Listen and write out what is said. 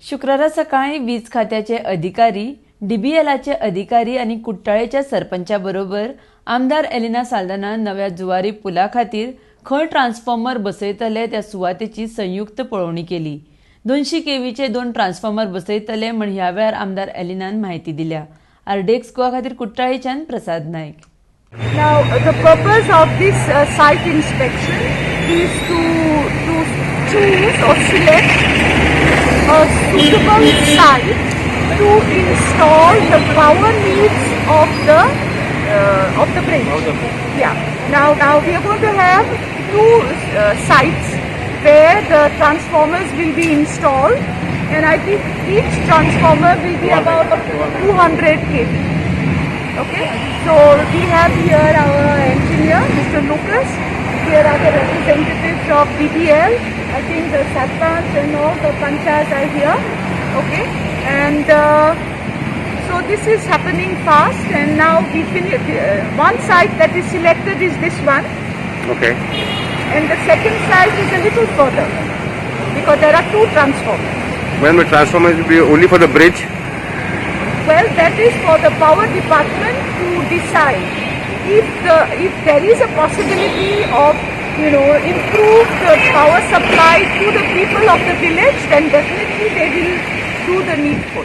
शुक्रवार सकाळी वीज खात्याचे अधिकारी, डीबीएलचे अधिकारी आणि कुट्टाळेच्या सरपंचाबरोबर आमदार एलिना साल्दाना नव्या जुवारी पुला खातीर खंय ट्रान्सफॉर्मर बसयतले त्या सुवातेची संयुक्त पळोवणी केली. 200 केव्हीचे 2 ट्रान्सफॉर्मर बसयतले म्हण ह्या वेळार आमदार एलिनान माहिती दिल्या. RDX गोवा खातीर कुट्टाळेच्यान प्रसाद नायक. Now, the purpose of this site inspection is to choose or select a suitable site to install the power needs of the bridge. Yeah. Now we are going to have two sites where the transformers will be installed, and I think each transformer will be about 200 kV. Okay, so we have here our engineer, Mr. Lucas. Here are the representatives of DBL. I think the sarpanch and all the panchayats are here. Okay, and so this is happening fast. And now we finish. One site that is selected is this one. Okay. And the second site is a little further because there are two transformers. When the transformer will be only for the bridge? Well, that is for the power department to decide if there is a possibility of improved power supply to the people of the village, then definitely they will do the needful.